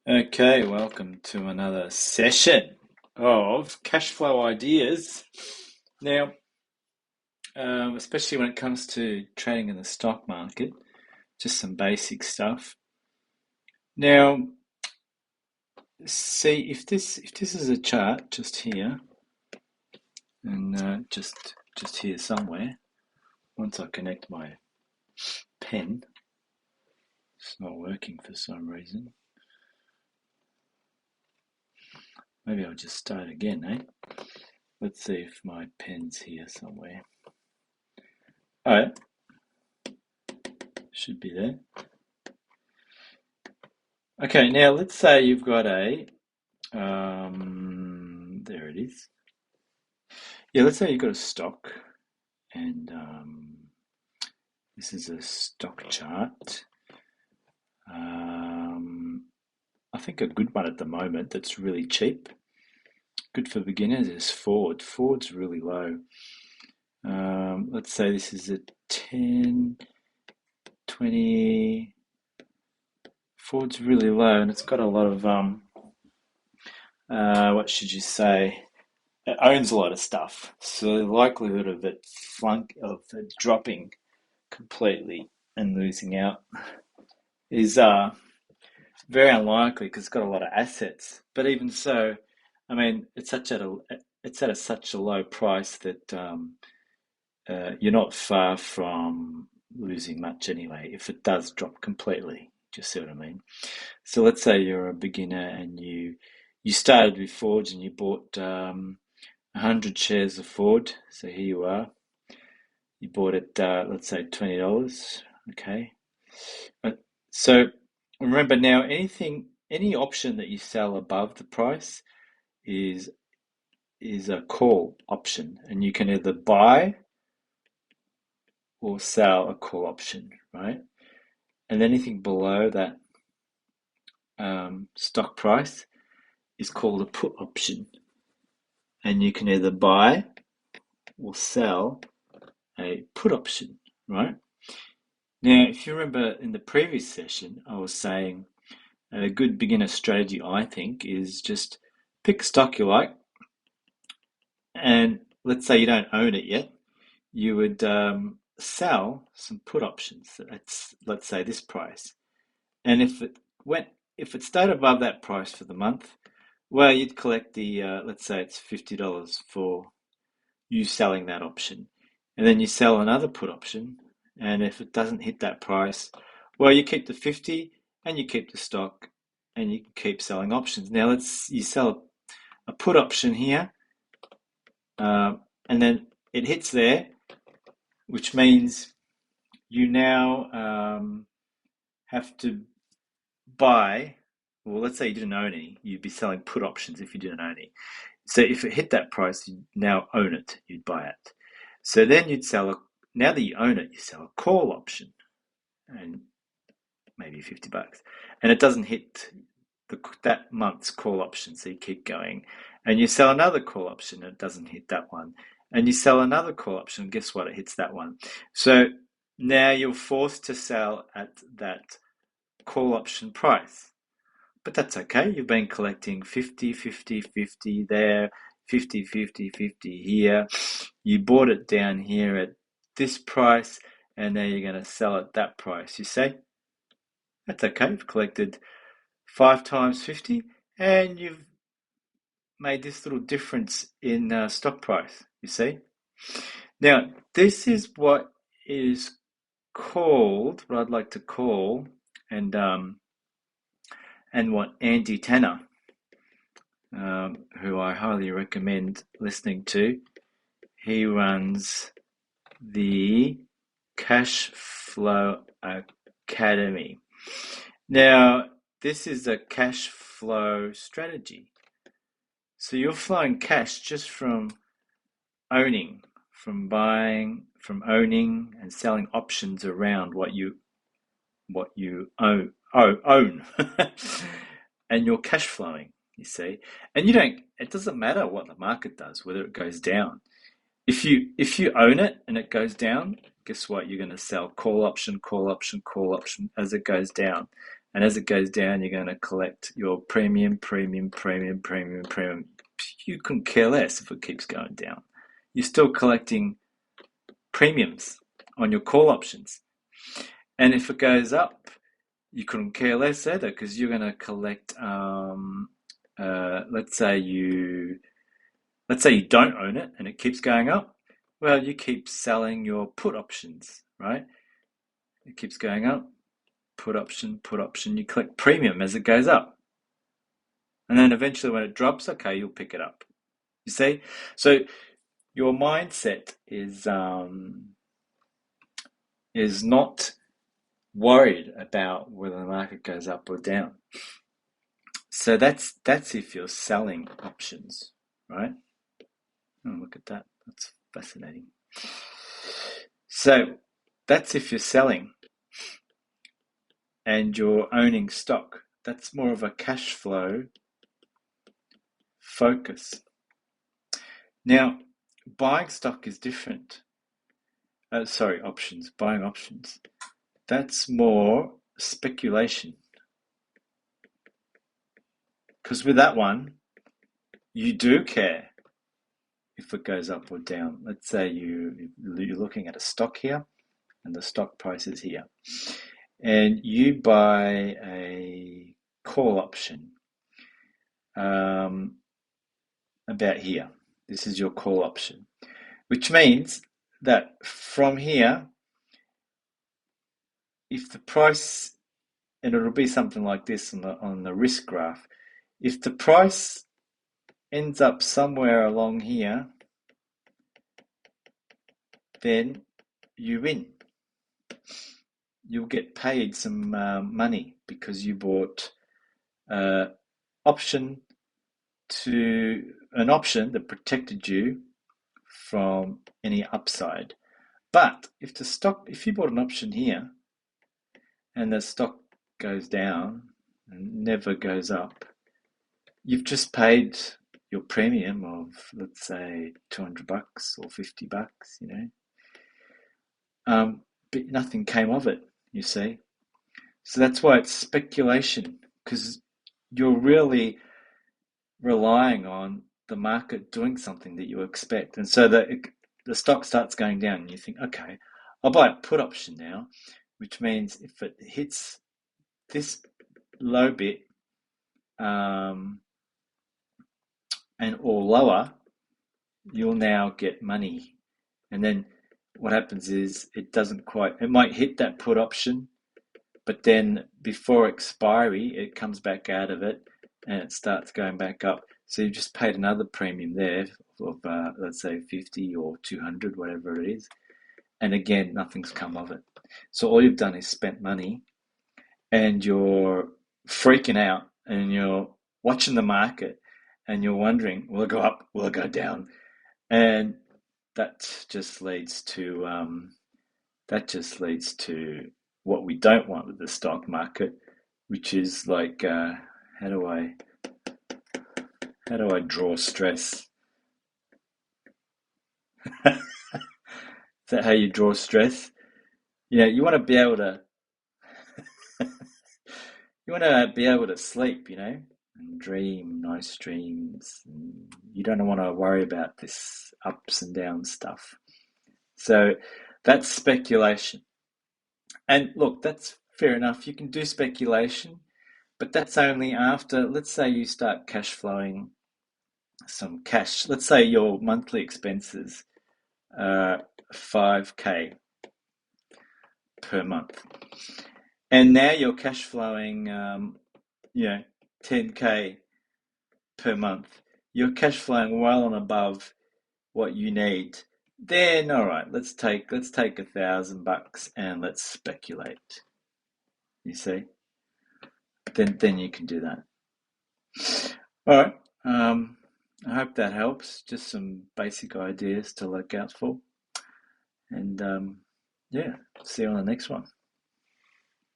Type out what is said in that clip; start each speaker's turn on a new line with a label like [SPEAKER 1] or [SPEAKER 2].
[SPEAKER 1] Okay, welcome to another session of cash flow ideas. Now, especially when it comes to trading in the stock market, just some basic stuff. Now, see if this is a chart just here and just here somewhere. Once I connect my pen, it's not working for some reason. Maybe I'll just start again, eh? Let's see if my pen's here somewhere. All right, should be there. Okay, now let's say you've got there it is. Yeah, let's say you've got a stock, and this is a stock chart. I think a good one at the moment that's really cheap, good for beginners, is Ford. Ford's really low. Let's say this is a 10, 20. Ford's really low, and it's got a lot of what should you say? It owns a lot of stuff, so the likelihood of it dropping completely and losing out is very unlikely because it's got a lot of assets. But even so, I mean, it's at such a low price that you're not far from losing much anyway. If it does drop completely, do you see what I mean? So let's say you're a beginner and you started with Forge and you bought 100 shares of Ford. So here you are. You bought it, let's say $20. Okay. Uh, So remember now, any option that you sell above the price is is a call option, and you can either buy or sell a call option, right? And anything below that stock price is called a put option, and you can either buy or sell a put option, right? Now, if you remember in the previous session, I was saying a good beginner strategy, I think, is just pick a stock you like, and let's say you don't own it yet, you would sell some put options at, let's say, this price. And if it stayed above that price for the month, well, you'd collect the, let's say it's $50 for you selling that option. And then you sell another put option, and if it doesn't hit that price, well, you keep the 50 and you keep the stock and you can keep selling options. Now you sell a put option here, and then it hits there, which means you now have to buy. Well, let's say you didn't own any, you'd be selling put options if you didn't own any. So if it hit that price, you now own it, you'd buy it. So then now that you own it, you sell a call option and maybe $50. And it doesn't hit that month's call option, so you keep going. And you sell another call option and it doesn't hit that one. And you sell another call option, and guess what? It hits that one. So now you're forced to sell at that call option price. But that's okay. You've been collecting 50, 50, 50 there, 50, 50, 50 here. You bought it down here at this price, and now you're going to sell at that price. You see? That's okay. You've collected 5 times 50, and you've made this little difference in stock price. You see? Now, this is what is called, what I'd like to call, and what Andy Tanner, who I highly recommend listening to. He runs the Cash Flow Academy. Now, this is a cash flow strategy. So you're flowing cash just from owning, from buying, from owning and selling options around what you own. And you're cash flowing, you see. And it doesn't matter what the market does, whether it goes down. If you own it and it goes down, guess what? You're going to sell call option, call option, call option as it goes down. And as it goes down, you're going to collect your premium, premium, premium, premium, premium. You couldn't care less if it keeps going down. You're still collecting premiums on your call options. And if it goes up, you couldn't care less either, because you're going to collect, let's say you don't own it and it keeps going up. Well, you keep selling your put options, right? It keeps going up, put option, you collect premium as it goes up. And then eventually when it drops, okay, you'll pick it up. You see? So your mindset is not worried about whether the market goes up or down. So that's if you're selling options, right? Oh, look at that. That's fascinating. So that's if you're selling and you're owning stock. That's more of a cash flow focus. Now, buying stock is different. Options. Buying options. That's more speculation. Because with that one, you do care if it goes up or down. Let's say you're looking at a stock here and the stock price is here. And you buy a call option about here. This is your call option, which means that from here, if the price, and it'll be something like this on the risk graph, if the price ends up somewhere along here, then you win. You'll get paid some money because you bought an option that protected you from any upside. But if you bought an option here and the stock goes down and never goes up, you've just paid your premium of, let's say, $200 or $50, but nothing came of it, you see. So that's why it's speculation, because you're really relying on the market doing something that you expect. And so the stock starts going down and you think, okay, I'll buy a put option now, which means if it hits this low bit and or lower, you'll now get money. And then what happens is it might hit that put option, but then before expiry, it comes back out of it and it starts going back up. So you've just paid another premium there of, let's say, 50 or 200, whatever it is. And again, nothing's come of it. So all you've done is spent money and you're freaking out and you're watching the market and you're wondering, will it go up? Will it go down? And that just leads to what we don't want with the stock market, which is like, how do I draw stress? Is that how you draw stress? You want to be able to sleep, and dream nice dreams. And you don't want to worry about this ups and downs stuff. So that's speculation. And look, that's fair enough. You can do speculation, but that's only after, let's say you start cash flowing some cash. Let's say your monthly expenses are 5K per month. And now you're cash flowing, 10K per month. You're cash flowing well and above what you need. Then, all right, let's take $1,000 and let's speculate. You see, then you can do that. All right. I hope that helps. Just some basic ideas to look out for. And see you on the next one.